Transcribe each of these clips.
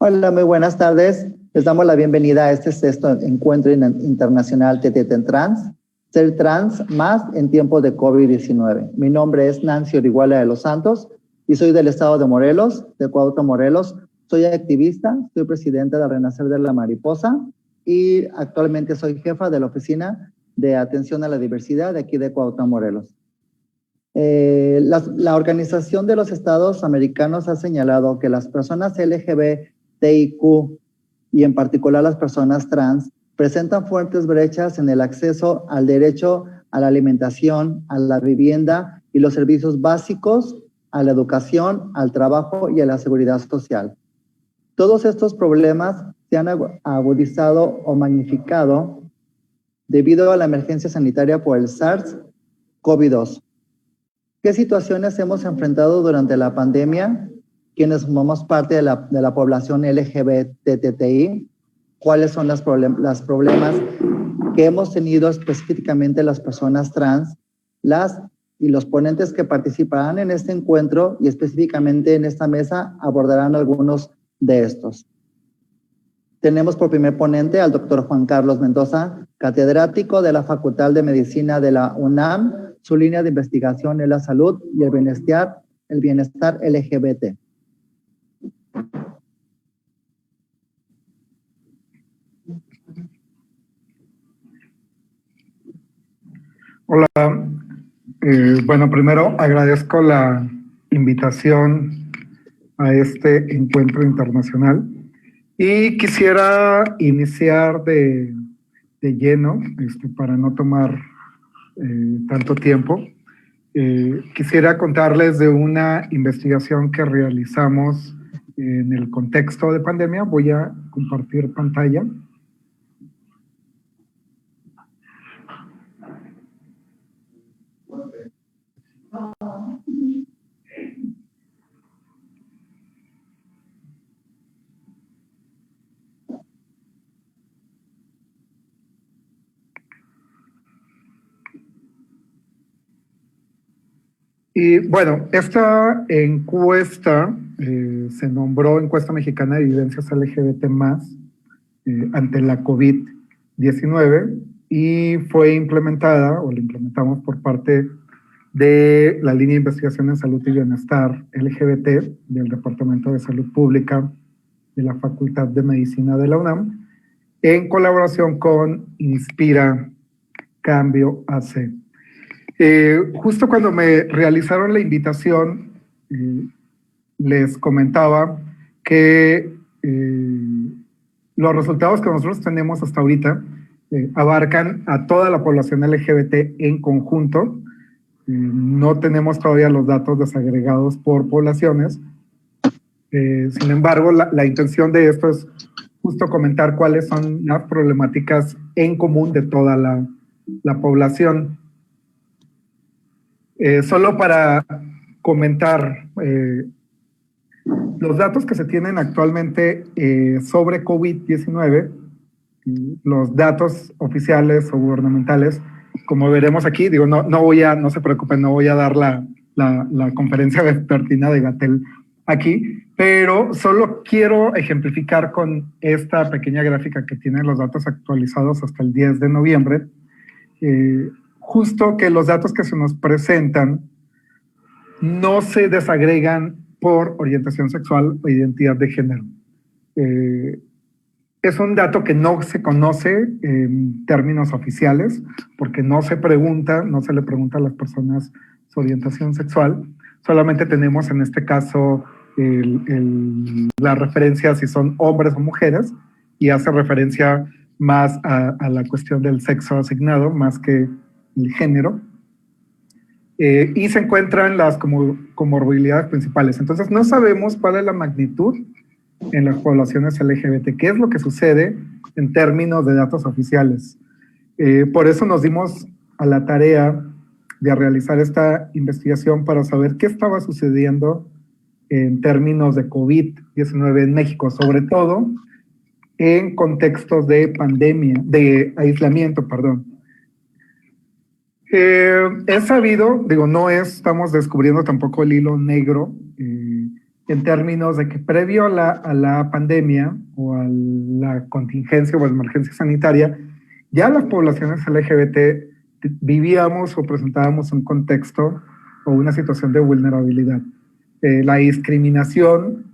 Hola, muy buenas tardes. Les damos la bienvenida a este sexto encuentro internacional TTT Trans, Ser Trans más en tiempos de COVID-19. Mi nombre es Nancy Orihuela de los Santos y soy del estado de Morelos, de Cuautla, Morelos. Soy activista, soy presidenta de Renacer de la Mariposa y actualmente soy jefa de la Oficina de Atención a la Diversidad de aquí de Cuautla, Morelos. La Organización de los Estados Americanos ha señalado que las personas LGBTIQ y en particular las personas trans presentan fuertes brechas en el acceso al derecho a la alimentación, a la vivienda y los servicios básicos, a la educación, al trabajo y a la seguridad social. Todos estos problemas se han agudizado o magnificado debido a la emergencia sanitaria por el SARS-CoV-2. ¿Qué situaciones hemos enfrentado durante la pandemia? Quienes formamos parte de la población LGBTTI, ¿cuáles son los problemas que hemos tenido específicamente las personas trans? Y los ponentes que participarán en este encuentro y específicamente en esta mesa abordarán algunos de estos. Tenemos por primer ponente al doctor Juan Carlos Mendoza, catedrático de la Facultad de Medicina de la UNAM. Su línea de investigación es la salud y el bienestar LGBT. Hola, bueno, primero agradezco la invitación a este encuentro internacional y quisiera iniciar de lleno, para no tomar tanto tiempo. Quisiera contarles de una investigación que realizamos en el contexto de pandemia. Voy a compartir pantalla. Y bueno, esta encuesta se nombró Encuesta Mexicana de Evidencias LGBT+, ante la COVID-19 y fue implementada, o la implementamos por parte de la línea de investigación en salud y bienestar LGBT del Departamento de Salud Pública de la Facultad de Medicina de la UNAM, en colaboración con Inspira Cambio AC. Justo cuando me realizaron la invitación, les comentaba que los resultados que nosotros tenemos hasta ahorita abarcan a toda la población LGBT en conjunto. No tenemos todavía los datos desagregados por poblaciones. Sin embargo, la intención de esto es justo comentar cuáles son las problemáticas en común de toda la población. Solo para comentar, los datos que se tienen actualmente sobre COVID-19, los datos oficiales o gubernamentales, como veremos aquí, digo, no se preocupen, no voy a dar la conferencia vespertina de Gatell aquí, pero solo quiero ejemplificar con esta pequeña gráfica que tiene los datos actualizados hasta el 10 de noviembre, justo que los datos que se nos presentan no se desagregan por orientación sexual o identidad de género. Es un dato que no se conoce en términos oficiales, porque no se le pregunta a las personas su orientación sexual. Solamente tenemos en este caso la referencia si son hombres o mujeres, y hace referencia más a la cuestión del sexo asignado, más que el género. Y se encuentran las comorbilidades principales. Entonces no sabemos cuál es la magnitud en las poblaciones LGBT, qué es lo que sucede en términos de datos oficiales. Por eso nos dimos a la tarea de realizar esta investigación para saber qué estaba sucediendo en términos de COVID-19 en México, sobre todo en contextos de pandemia, de aislamiento, perdón. Es sabido, digo, estamos descubriendo tampoco el hilo negro, en términos de que previo a la pandemia o a la contingencia o emergencia sanitaria, ya las poblaciones LGBT vivíamos o presentábamos un contexto o una situación de vulnerabilidad. La discriminación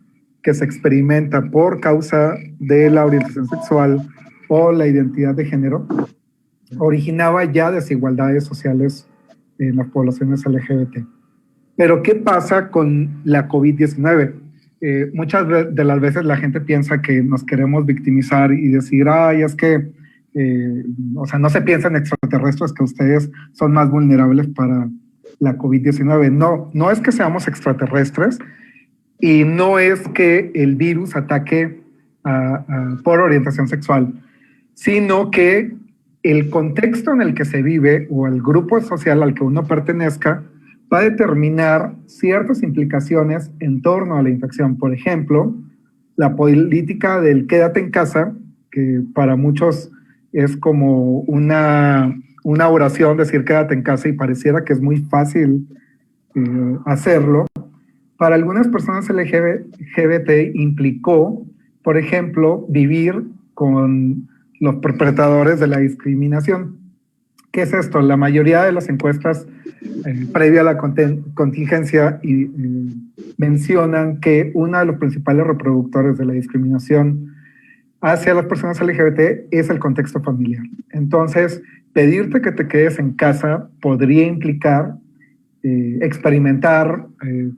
que se experimenta por causa de la orientación sexual o la identidad de género originaba ya desigualdades sociales en las poblaciones LGBT. Pero ¿qué pasa con la COVID-19? Muchas de las veces la gente piensa que nos queremos victimizar y decir, ay, es que, o sea, no se piensa en extraterrestres, que ustedes son más vulnerables para la COVID-19. No, no es que seamos extraterrestres y no es que el virus ataque por orientación sexual, sino que el contexto en el que se vive o el grupo social al que uno pertenezca va a determinar ciertas implicaciones en torno a la infección. Por ejemplo, la política del quédate en casa, que para muchos es como una oración decir quédate en casa y pareciera que es muy fácil hacerlo. Para algunas personas LGBT implicó, por ejemplo, vivir con los perpetradores de la discriminación. ¿Qué es esto? La mayoría de las encuestas previa a la contingencia mencionan que uno de los principales reproductores de la discriminación hacia las personas LGBT es el contexto familiar. Entonces, pedirte que te quedes en casa podría implicar experimentar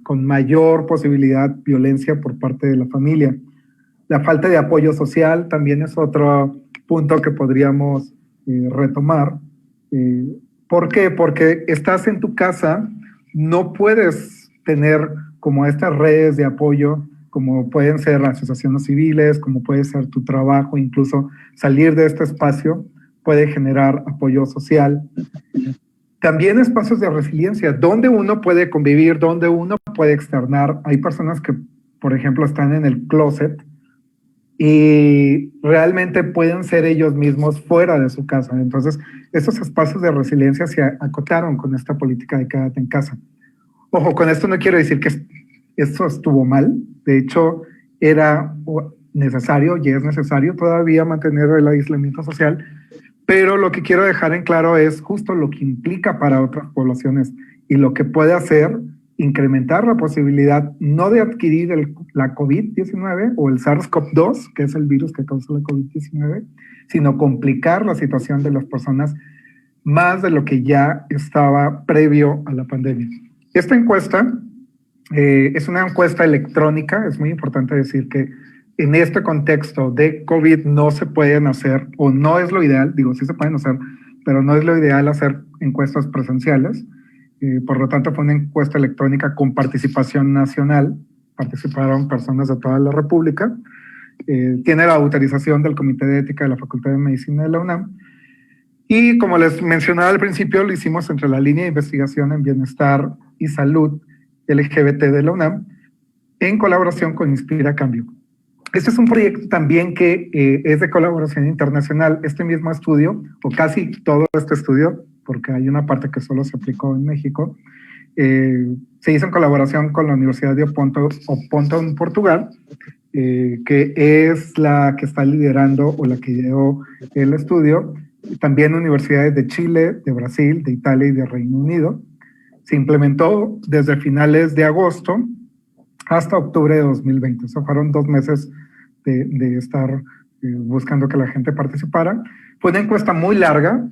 con mayor posibilidad violencia por parte de la familia. La falta de apoyo social también es otro punto que podríamos retomar. ¿Por qué? Porque estás en tu casa, no puedes tener como estas redes de apoyo, como pueden ser asociaciones civiles, como puede ser tu trabajo, incluso salir de este espacio puede generar apoyo social. También espacios de resiliencia, donde uno puede convivir, donde uno puede externar. Hay personas que, por ejemplo, están en el closet y realmente pueden ser ellos mismos fuera de su casa. Entonces, estos espacios de resiliencia se acotaron con esta política de quédate en casa. Ojo, con esto no quiero decir que esto estuvo mal. De hecho, era necesario y es necesario todavía mantener el aislamiento social, pero lo que quiero dejar en claro es justo lo que implica para otras poblaciones y lo que puede hacer incrementar la posibilidad no de adquirir la COVID-19 o el SARS-CoV-2, que es el virus que causa la COVID-19, sino complicar la situación de las personas más de lo que ya estaba previo a la pandemia. Esta encuesta es una encuesta electrónica. Es muy importante decir que en este contexto de COVID no se pueden hacer, o no es lo ideal, digo, sí se pueden hacer, pero no es lo ideal hacer encuestas presenciales. Por lo tanto, fue una encuesta electrónica con participación nacional. Participaron personas de toda la República. Tiene la autorización del Comité de Ética de la Facultad de Medicina de la UNAM. Y como les mencionaba al principio, lo hicimos entre la línea de investigación en bienestar y salud LGBT de la UNAM, en colaboración con Inspira Cambio. Este es un proyecto también que es de colaboración internacional. Este mismo estudio, o casi todo este estudio, porque hay una parte que solo se aplicó en México, se hizo en colaboración con la Universidad de Oponto en Portugal, que es la que está liderando o la que ideó el estudio. También universidades de Chile, de Brasil, de Italia y de Reino Unido. Se implementó desde finales de agosto hasta octubre de 2020. O sea, fueron 2 meses de estar buscando que la gente participara. Fue una encuesta muy larga.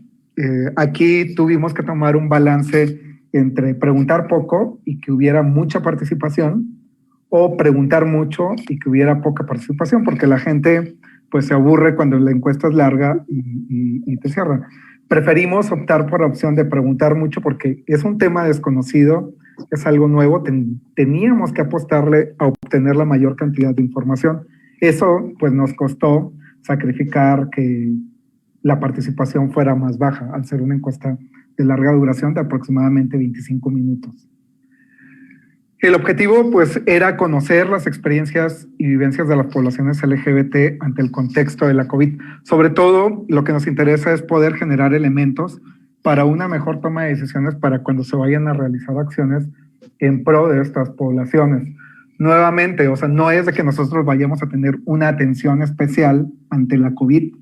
Aquí tuvimos que tomar un balance entre preguntar poco y que hubiera mucha participación, o preguntar mucho y que hubiera poca participación, porque la gente pues se aburre cuando la encuesta es larga y te cierran. Preferimos optar por la opción de preguntar mucho porque es un tema desconocido, es algo nuevo, teníamos que apostarle a obtener la mayor cantidad de información. Eso pues nos costó sacrificar que la participación fuera más baja, al ser una encuesta de larga duración de aproximadamente 25 minutos. El objetivo pues era conocer las experiencias y vivencias de las poblaciones LGBT ante el contexto de la COVID. Sobre todo, lo que nos interesa es poder generar elementos para una mejor toma de decisiones para cuando se vayan a realizar acciones en pro de estas poblaciones. nuevamente, o sea, no es de que nosotros vayamos a tener una atención especial ante la COVID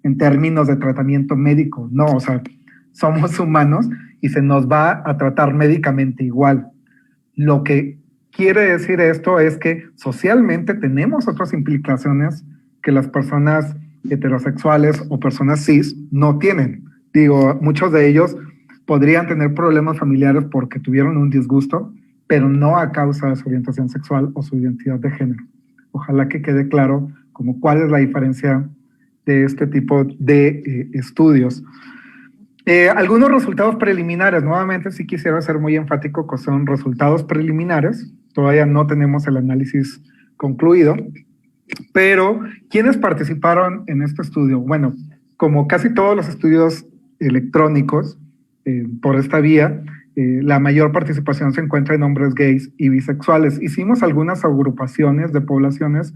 en términos de tratamiento médico, no, o sea, somos humanos y se nos va a tratar médicamente igual. Lo que quiere decir esto es que socialmente tenemos otras implicaciones que las personas heterosexuales o personas cis no tienen. Digo, muchos de ellos podrían tener problemas familiares porque tuvieron un disgusto, pero no a causa de su orientación sexual o su identidad de género. Ojalá que quede claro como cuál es la diferencia de este tipo de estudios. Algunos resultados preliminares, nuevamente sí quisiera ser muy enfático que son resultados preliminares, todavía no tenemos el análisis concluido, pero ¿quiénes participaron en este estudio? Bueno, como casi todos los estudios electrónicos por esta vía, la mayor participación se encuentra en hombres gays y bisexuales. Hicimos algunas agrupaciones de poblaciones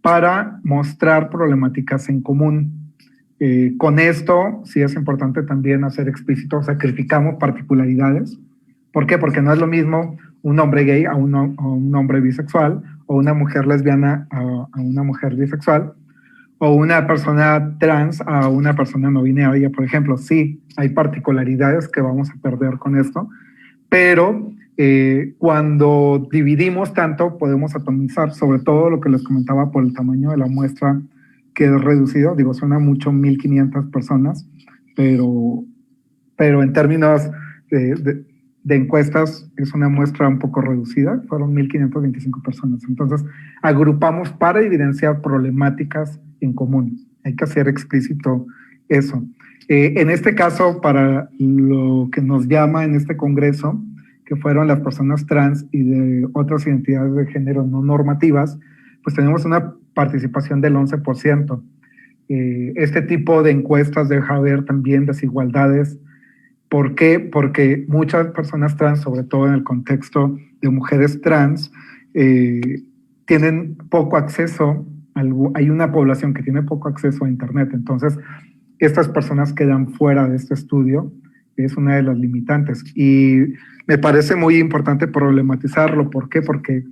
para mostrar problemáticas en común. Con esto, sí es importante también hacer explícito, sacrificamos particularidades. ¿Por qué? Porque no es lo mismo un hombre gay a un hombre bisexual, o una mujer lesbiana a una mujer bisexual, o una persona trans a una persona no binaria, por ejemplo. Sí, hay particularidades que vamos a perder con esto, pero cuando dividimos tanto, podemos atomizar, sobre todo lo que les comentaba por el tamaño de la muestra, que es reducido. Digo, suena mucho 1,500 personas, pero en términos de encuestas es una muestra un poco reducida, fueron 1,525 personas. Entonces, agrupamos para evidenciar problemáticas en común. Hay que hacer explícito eso. En este caso, para lo que nos llama en este congreso, que fueron las personas trans y de otras identidades de género no normativas, pues tenemos una participación del 11%. Este tipo de encuestas deja ver también desigualdades. ¿Por qué? Porque muchas personas trans, sobre todo en el contexto de mujeres trans, tienen poco acceso, hay una población que tiene poco acceso a Internet. Entonces, estas personas quedan fuera de este estudio, es una de las limitantes. Y me parece muy importante problematizarlo. ¿Por qué? Porque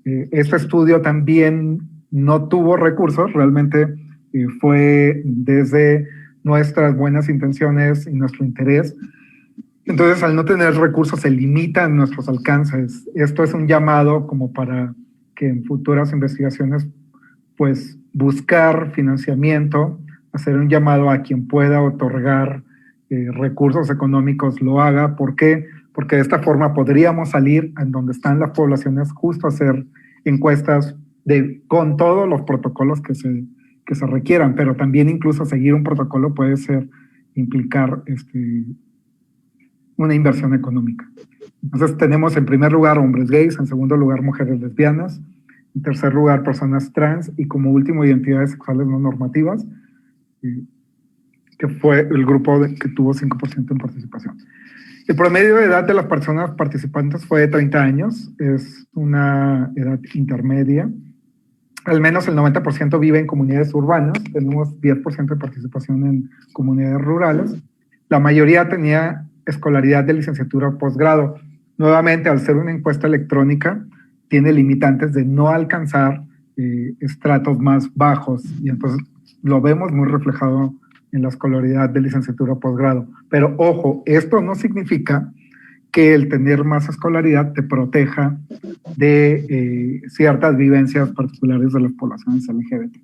este estudio también no tuvo recursos, realmente fue desde nuestras buenas intenciones y nuestro interés. Entonces, al no tener recursos, se limitan nuestros alcances. Esto es un llamado como para que en futuras investigaciones, pues, buscar financiamiento, hacer un llamado a quien pueda otorgar recursos económicos, lo haga. ¿Por qué? Porque de esta forma podríamos salir en donde están las poblaciones, justo hacer encuestas con todos los protocolos que se requieran, pero también incluso seguir un protocolo puede implicar una inversión económica. Entonces tenemos en primer lugar hombres gays, en segundo lugar mujeres lesbianas, en tercer lugar personas trans y como último identidades sexuales no normativas, que fue el grupo que tuvo 5% en participación. El promedio de edad de las personas participantes fue de 30 años, es una edad intermedia. Al menos el 90% vive en comunidades urbanas, tenemos 10% de participación en comunidades rurales. La mayoría tenía escolaridad de licenciatura o posgrado. Nuevamente, al ser una encuesta electrónica, tiene limitantes de no alcanzar estratos más bajos, y entonces lo vemos muy reflejado en la escolaridad de licenciatura o posgrado. Pero ojo, esto no significa que el tener más escolaridad te proteja de ciertas vivencias particulares de las poblaciones LGBT.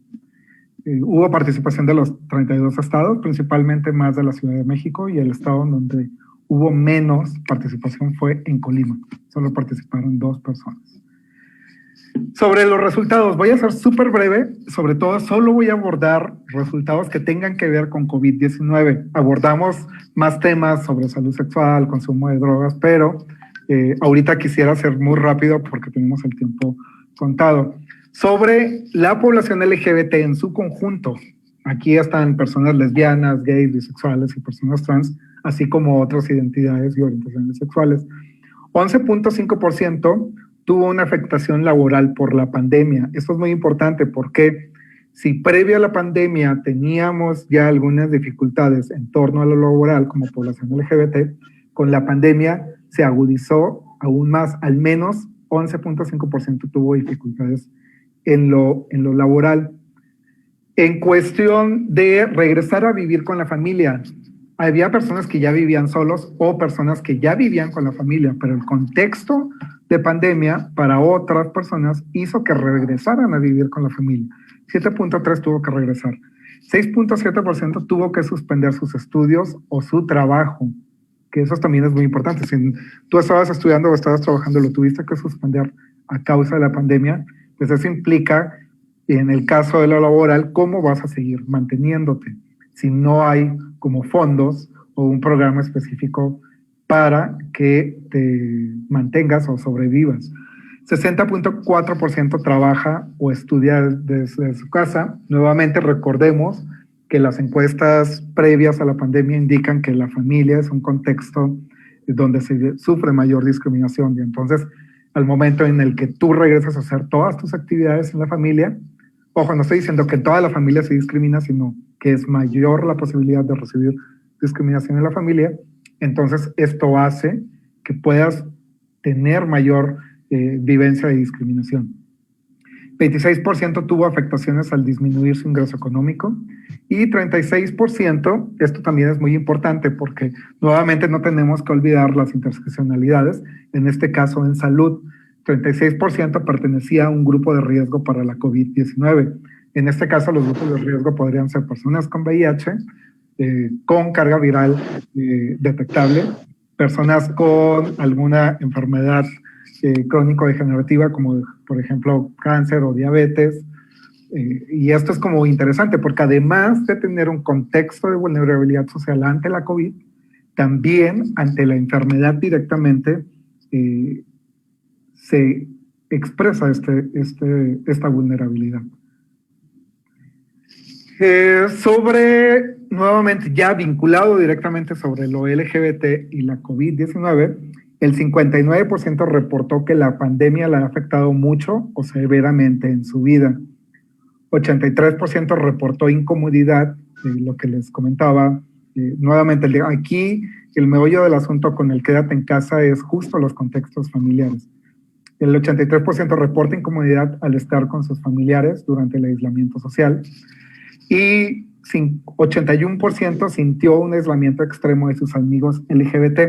Hubo participación de los 32 estados, principalmente más de la Ciudad de México, y el estado en donde hubo menos participación fue en Colima. Solo participaron 2 personas. Sobre los resultados, voy a ser súper breve, sobre todo solo voy a abordar resultados que tengan que ver con COVID-19. Abordamos más temas sobre salud sexual, consumo de drogas, pero ahorita quisiera ser muy rápido porque tenemos el tiempo contado. Sobre la población LGBT en su conjunto, aquí están personas lesbianas, gays, bisexuales y personas trans, así como otras identidades y orientaciones sexuales. 11.5% tuvo una afectación laboral por la pandemia. Esto es muy importante porque si previo a la pandemia teníamos ya algunas dificultades en torno a lo laboral como población LGBT, con la pandemia se agudizó aún más, al menos 11.5% tuvo dificultades en lo laboral. En cuestión de regresar a vivir con la familia, había personas que ya vivían solos o personas que ya vivían con la familia, pero el contexto de pandemia para otras personas hizo que regresaran a vivir con la familia. 7.3% tuvo que regresar. 6.7% tuvo que suspender sus estudios o su trabajo, que eso también es muy importante. Si tú estabas estudiando o estabas trabajando, lo tuviste que suspender a causa de la pandemia, pues eso implica, en el caso de lo laboral, cómo vas a seguir manteniéndote si no hay como fondos o un programa específico para que te mantengas o sobrevivas. 60.4% trabaja o estudia desde su casa. Nuevamente recordemos que las encuestas previas a la pandemia indican que la familia es un contexto donde se sufre mayor discriminación, y entonces al momento en el que tú regresas a hacer todas tus actividades en la familia, ojo, no estoy diciendo que toda la familia se discrimina, sino que es mayor la posibilidad de recibir discriminación en la familia, entonces esto hace que puedas tener mayor vivencia de discriminación. 26% tuvo afectaciones al disminuir su ingreso económico y 36%, esto también es muy importante porque nuevamente no tenemos que olvidar las interseccionalidades, en este caso en salud, 36% pertenecía a un grupo de riesgo para la COVID-19. En este caso los grupos de riesgo podrían ser personas con VIH, con carga viral detectable, personas con alguna enfermedad crónico-degenerativa como por ejemplo cáncer o diabetes, y esto es como interesante porque además de tener un contexto de vulnerabilidad social ante la COVID, también ante la enfermedad directamente se expresa esta vulnerabilidad. Nuevamente ya vinculado directamente sobre lo LGBT y la COVID-19, el 59% reportó que la pandemia le ha afectado mucho o severamente en su vida. 83% reportó incomodidad, lo que les comentaba. Nuevamente, aquí el meollo del asunto con el quédate en casa es justo los contextos familiares. El 83% reporta incomodidad al estar con sus familiares durante el aislamiento social y 81% sintió un aislamiento extremo de sus amigos LGBT.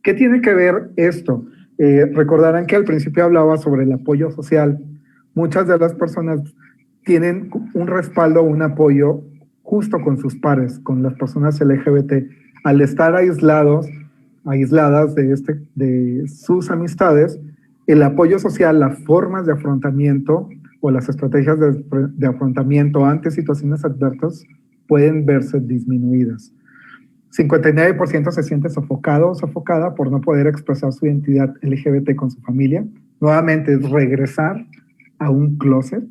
¿Qué tiene que ver esto? Recordarán que al principio hablaba sobre el apoyo social. Muchas de las personas tienen un respaldo, un apoyo justo con sus pares, con las personas LGBT. Al estar aisladas de sus amistades, el apoyo social, las formas de afrontamiento o las estrategias de afrontamiento ante situaciones adversas pueden verse disminuidas. 59% se siente sofocado o sofocada por no poder expresar su identidad LGBT con su familia. Nuevamente es regresar a un closet.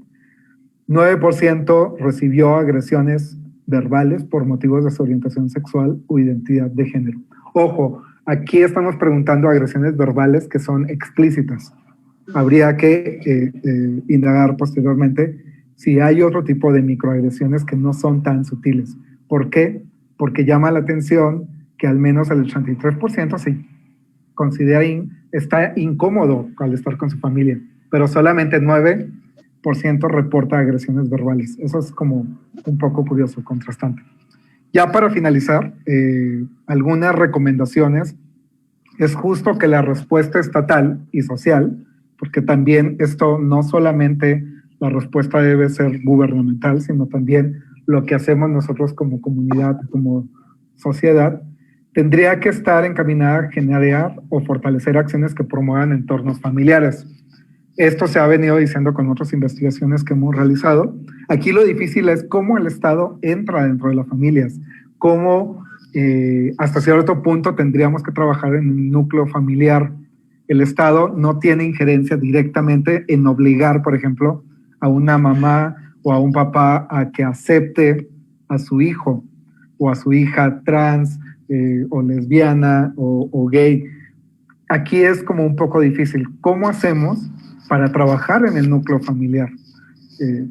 9% recibió agresiones verbales por motivos de su orientación sexual o identidad de género. Ojo, aquí estamos preguntando agresiones verbales que son explícitas. Habría que indagar posteriormente si hay otro tipo de microagresiones que no son tan sutiles. ¿Por qué? Porque llama la atención que al menos el 83% se considera está incómodo al estar con su familia, pero solamente 9% reporta agresiones verbales. Eso es como un poco curioso, contrastante. Ya para finalizar, algunas recomendaciones. Es justo que la respuesta estatal y social, porque también esto no solamente la respuesta debe ser gubernamental, sino también lo que hacemos nosotros como comunidad, como sociedad, tendría que estar encaminada a generar o fortalecer acciones que promuevan entornos familiares. Esto se ha venido diciendo con otras investigaciones que hemos realizado. Aquí lo difícil es cómo el Estado entra dentro de las familias, cómo hasta cierto punto tendríamos que trabajar en un núcleo familiar. El Estado no tiene injerencia directamente en obligar, por ejemplo, a una mamá o a un papá a que acepte a su hijo o a su hija trans o lesbiana o gay. Aquí es como un poco difícil. ¿Cómo hacemos para trabajar en el núcleo familiar?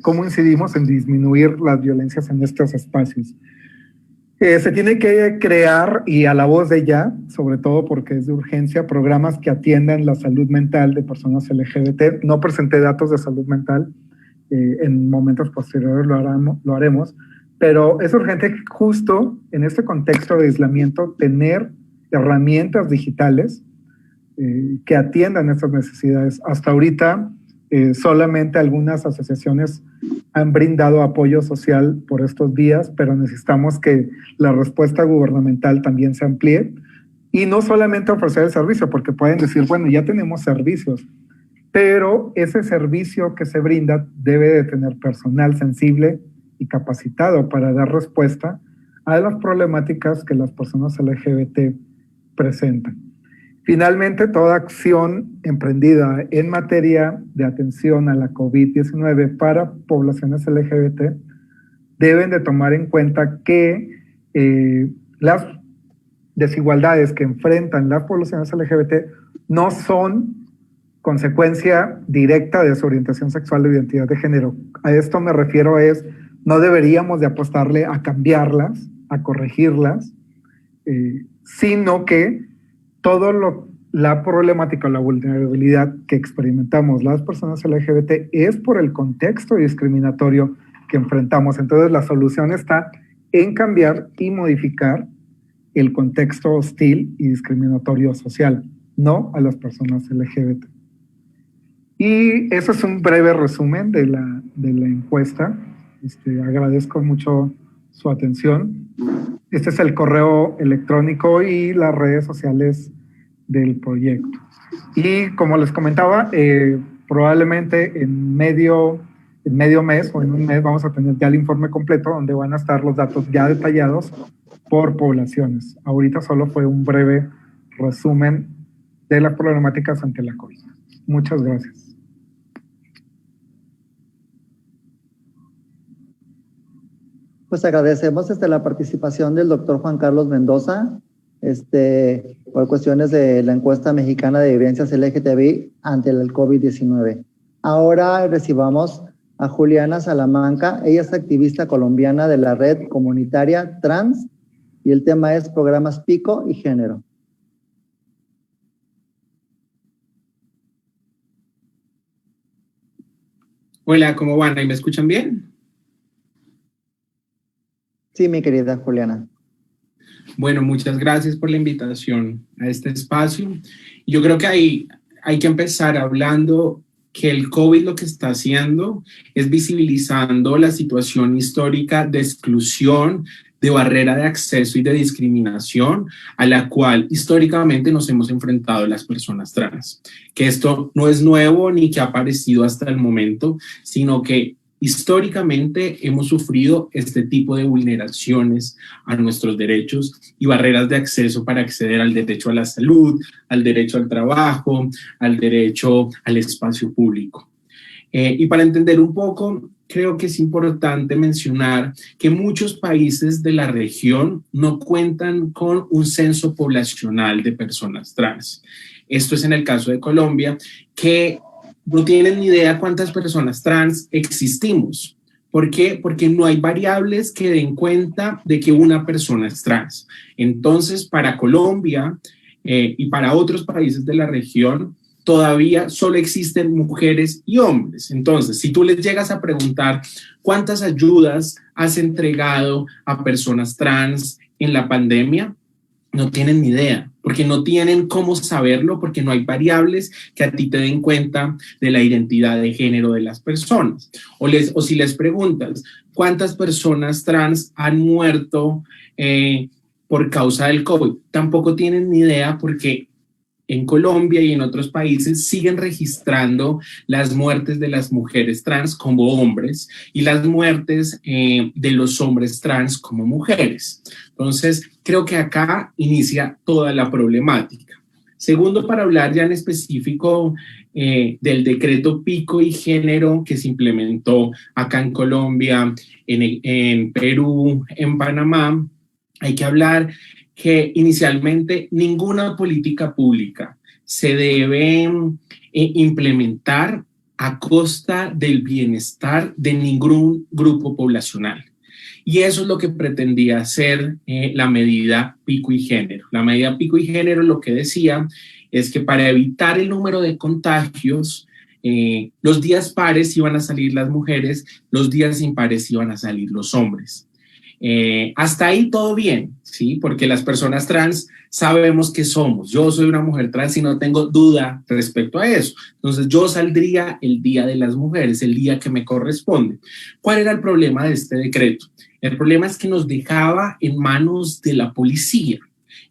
¿Cómo incidimos en disminuir las violencias en estos espacios? Se tiene que crear, y a la voz de ya, sobre todo porque es de urgencia, programas que atiendan la salud mental de personas LGBT. No presenté datos de salud mental, en momentos posteriores lo haremos, pero es urgente justo en este contexto de aislamiento tener herramientas digitales que atiendan estas necesidades. Hasta ahorita solamente algunas asociaciones han brindado apoyo social por estos días, pero necesitamos que la respuesta gubernamental también se amplíe y no solamente ofrecer el servicio, porque pueden decir, bueno, ya tenemos servicios, pero ese servicio que se brinda debe de tener personal sensible y capacitado para dar respuesta a las problemáticas que las personas LGBT presentan. Finalmente, toda acción emprendida en materia de atención a la COVID-19 para poblaciones LGBT deben de tomar en cuenta que las desigualdades que enfrentan las poblaciones LGBT no son consecuencia directa de su orientación sexual o identidad de género. A esto me refiero no deberíamos de apostarle a cambiarlas, a corregirlas, sino que la problemática o la vulnerabilidad que experimentamos las personas LGBT es por el contexto discriminatorio que enfrentamos. Entonces la solución está en cambiar y modificar el contexto hostil y discriminatorio social, no a las personas LGBT. Y eso es un breve resumen de la encuesta. Agradezco mucho su atención. Este es el correo electrónico y las redes sociales del proyecto. Y como les comentaba, probablemente en medio mes o en un mes vamos a tener ya el informe completo donde van a estar los datos ya detallados por poblaciones. Ahorita solo fue un breve resumen de las problemáticas ante la COVID. Muchas gracias. Pues agradecemos la participación del doctor Juan Carlos Mendoza, por cuestiones de la encuesta mexicana de vivencias LGTBI ante el COVID-19. Ahora recibamos a Juliana Salamanca. Ella es activista colombiana de la red comunitaria trans y el tema es programas Pico y género. Hola, ¿cómo van? ¿Ahí me escuchan bien? Sí, mi querida Juliana. Bueno, muchas gracias por la invitación a este espacio. Yo creo que hay que empezar hablando que el COVID lo que está haciendo es visibilizando la situación histórica de exclusión, de barrera de acceso y de discriminación a la cual históricamente nos hemos enfrentado las personas trans. Que esto no es nuevo ni que ha aparecido hasta el momento, sino que históricamente hemos sufrido este tipo de vulneraciones a nuestros derechos y barreras de acceso para acceder al derecho a la salud, al derecho al trabajo, al derecho al espacio público. Y para entender un poco, creo que es importante mencionar que muchos países de la región no cuentan con un censo poblacional de personas trans. Esto es en el caso de Colombia, que no tienen ni idea cuántas personas trans existimos. ¿Por qué? Porque no hay variables que den cuenta de que una persona es trans. Entonces, para Colombia y para otros países de la región, todavía solo existen mujeres y hombres. Entonces, si tú les llegas a preguntar cuántas ayudas has entregado a personas trans en la pandemia, no tienen ni idea, porque no tienen cómo saberlo, porque no hay variables que a ti te den cuenta de la identidad de género de las personas. O si les preguntas, ¿cuántas personas trans han muerto por causa del COVID? Tampoco tienen ni idea porque en Colombia y en otros países siguen registrando las muertes de las mujeres trans como hombres y las muertes de los hombres trans como mujeres. Entonces, creo que acá inicia toda la problemática. Segundo, para hablar ya en específico del decreto Pico y Género que se implementó acá en Colombia, en Perú, en Panamá, hay que hablar que inicialmente ninguna política pública se debe implementar a costa del bienestar de ningún grupo poblacional. Y eso es lo que pretendía hacer la medida pico y género. La medida pico y género lo que decía es que para evitar el número de contagios, los días pares iban a salir las mujeres, los días impares iban a salir los hombres. Hasta ahí todo bien, ¿sí? Porque las personas trans sabemos que somos. Yo soy una mujer trans y no tengo duda respecto a eso. Entonces yo saldría el día de las mujeres, el día que me corresponde. ¿Cuál era el problema de este decreto? El problema es que nos dejaba en manos de la policía.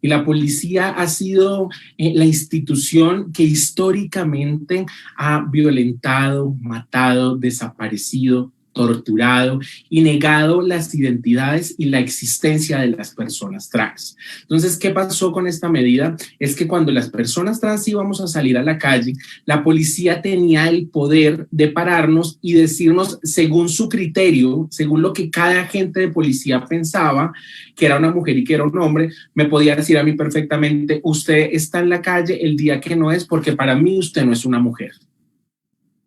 Y la policía ha sido la institución que históricamente ha violentado, matado, desaparecido, torturado y negado las identidades y la existencia de las personas trans. Entonces, ¿qué pasó con esta medida? Es que cuando las personas trans íbamos a salir a la calle, la policía tenía el poder de pararnos y decirnos, según su criterio, según lo que cada agente de policía pensaba, que era una mujer y que era un hombre, me podía decir a mí perfectamente, usted está en la calle el día que no es, porque para mí usted no es una mujer.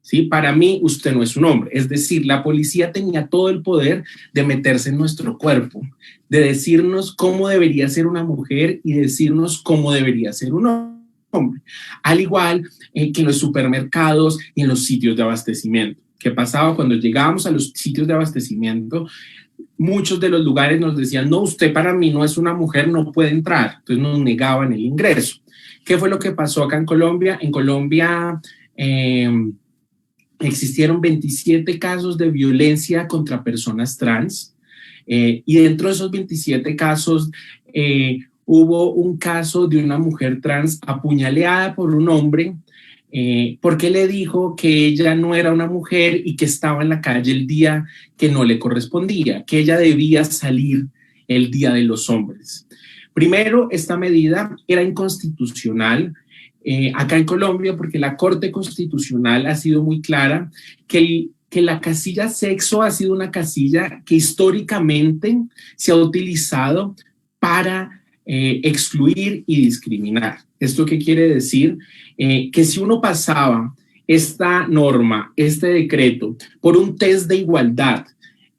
¿Sí? Para mí, usted no es un hombre. Es decir, la policía tenía todo el poder de meterse en nuestro cuerpo, de decirnos cómo debería ser una mujer y decirnos cómo debería ser un hombre. Al igual que en los supermercados y en los sitios de abastecimiento. ¿Qué pasaba cuando llegábamos a los sitios de abastecimiento? Muchos de los lugares nos decían, no, usted para mí no es una mujer, no puede entrar. Entonces nos negaban el ingreso. ¿Qué fue lo que pasó acá en Colombia? En Colombia existieron 27 casos de violencia contra personas trans y dentro de esos 27 casos hubo un caso de una mujer trans apuñaleada por un hombre porque le dijo que ella no era una mujer y que estaba en la calle el día que no le correspondía, que ella debía salir el día de los hombres. Primero, esta medida era inconstitucional acá en Colombia, porque la Corte Constitucional ha sido muy clara que la casilla sexo ha sido una casilla que históricamente se ha utilizado para excluir y discriminar. ¿Esto qué quiere decir? Que si uno pasaba esta norma, este decreto, por un test de igualdad,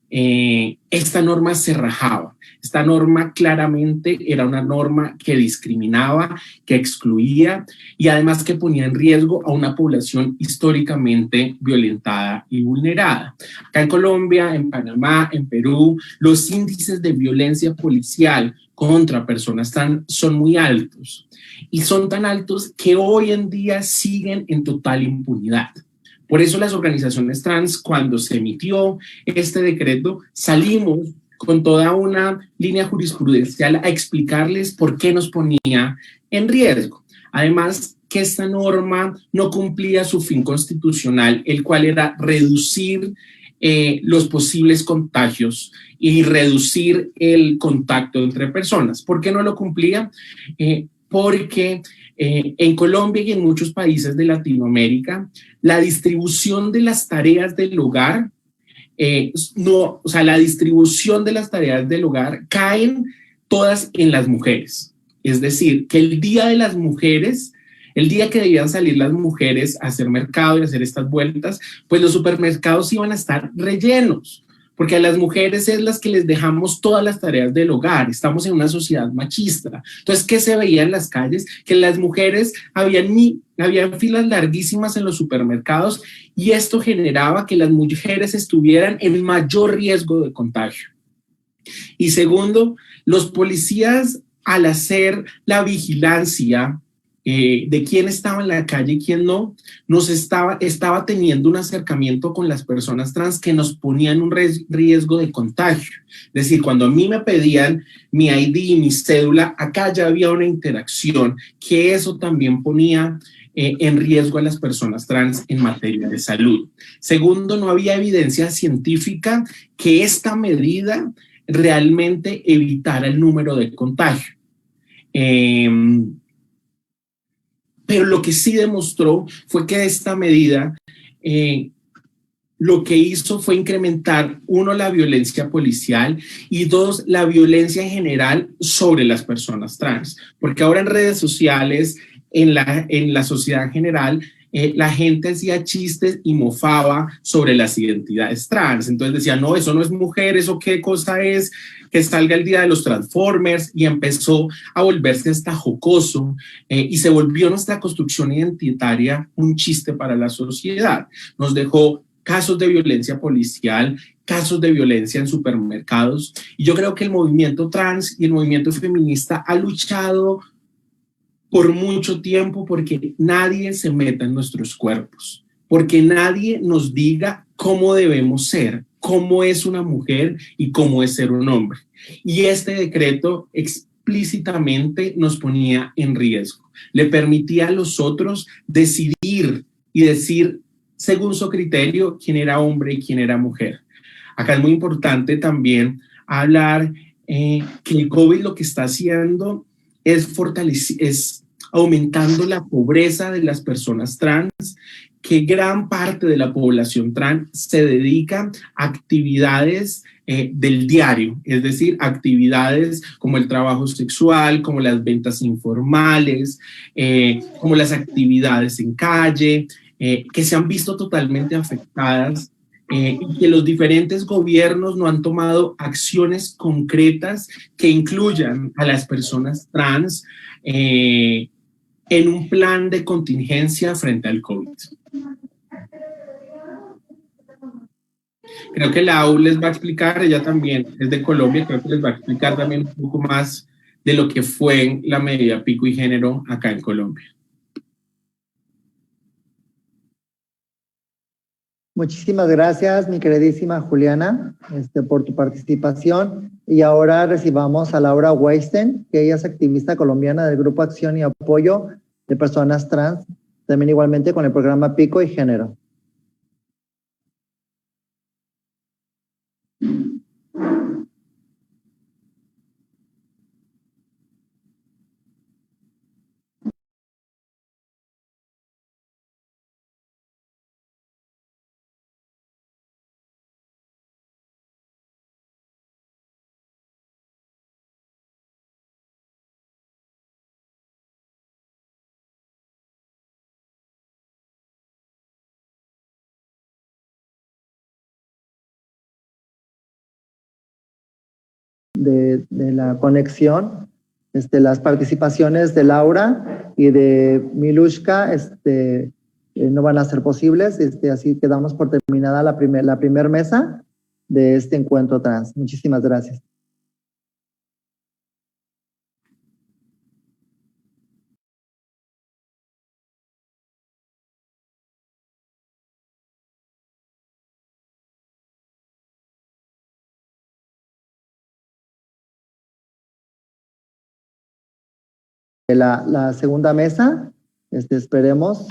esta norma se rajaba. Esta norma claramente era una norma que discriminaba, que excluía y además que ponía en riesgo a una población históricamente violentada y vulnerada. Acá en Colombia, en Panamá, en Perú, los índices de violencia policial contra personas trans son muy altos y son tan altos que hoy en día siguen en total impunidad. Por eso las organizaciones trans, cuando se emitió este decreto, salimos con toda una línea jurisprudencial a explicarles por qué nos ponía en riesgo. Además, que esta norma no cumplía su fin constitucional, el cual era reducir los posibles contagios y reducir el contacto entre personas. ¿Por qué no lo cumplía? Porque en Colombia y en muchos países de Latinoamérica, la distribución de las tareas del hogar la distribución de las tareas del hogar caen todas en las mujeres. Es decir, que el día de las mujeres, el día que debían salir las mujeres a hacer mercado y a hacer estas vueltas, pues los supermercados iban a estar rellenos, porque a las mujeres es las que les dejamos todas las tareas del hogar. Estamos en una sociedad machista. Entonces, ¿qué se veía en las calles? Que las mujeres habían filas larguísimas en los supermercados y esto generaba que las mujeres estuvieran en mayor riesgo de contagio. Y segundo, los policías al hacer la vigilancia de quién estaba en la calle y quién no, estaba teniendo un acercamiento con las personas trans que nos ponían un riesgo de contagio. Es decir, cuando a mí me pedían mi ID y mi cédula, acá ya había una interacción que eso también ponía en riesgo a las personas trans en materia de salud. Segundo, no había evidencia científica que esta medida realmente evitara el número de contagio. Pero lo que sí demostró fue que esta medida lo que hizo fue incrementar, uno, la violencia policial y dos, la violencia en general sobre las personas trans. Porque ahora en redes sociales, en la sociedad en general, la gente hacía chistes y mofaba sobre las identidades trans. Entonces decía, no, eso no es mujer, eso qué cosa es, que salga el día de los Transformers, y empezó a volverse hasta jocoso y se volvió nuestra construcción identitaria un chiste para la sociedad. Nos dejó casos de violencia policial, casos de violencia en supermercados, y yo creo que el movimiento trans y el movimiento feminista ha luchado por mucho tiempo porque nadie se meta en nuestros cuerpos, porque nadie nos diga cómo debemos ser, cómo es una mujer y cómo es ser un hombre. Y este decreto explícitamente nos ponía en riesgo. Le permitía a los otros decidir y decir, según su criterio, quién era hombre y quién era mujer. Acá es muy importante también hablar que el COVID lo que está haciendo es aumentando la pobreza de las personas trans, que gran parte de la población trans se dedica a actividades del diario, es decir, actividades como el trabajo sexual, como las ventas informales, como las actividades en calle, que se han visto totalmente afectadas y que los diferentes gobiernos no han tomado acciones concretas que incluyan a las personas trans en un plan de contingencia frente al COVID. Creo que Lau les va a explicar, ella también es de Colombia, creo que les va a explicar también un poco más de lo que fue la medida pico y género acá en Colombia. Muchísimas gracias, mi queridísima Juliana, por tu participación. Y ahora recibamos a Laura Weisten, que ella es activista colombiana del Grupo Acción y Apoyo de Personas Trans, también igualmente con el programa Pico y Género. De la conexión, las participaciones de Laura y de Milushka no van a ser posibles, así quedamos por terminada la primer mesa de este encuentro trans. Muchísimas gracias. La segunda mesa, esperemos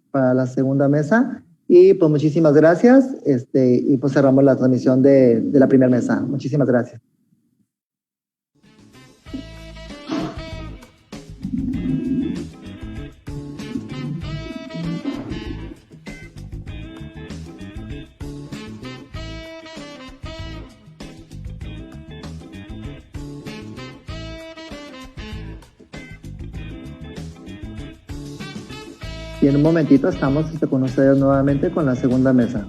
para la segunda mesa, y pues muchísimas gracias, y pues cerramos la transmisión de la primera mesa. Muchísimas gracias. Y en un momentito estamos con ustedes nuevamente con la segunda mesa.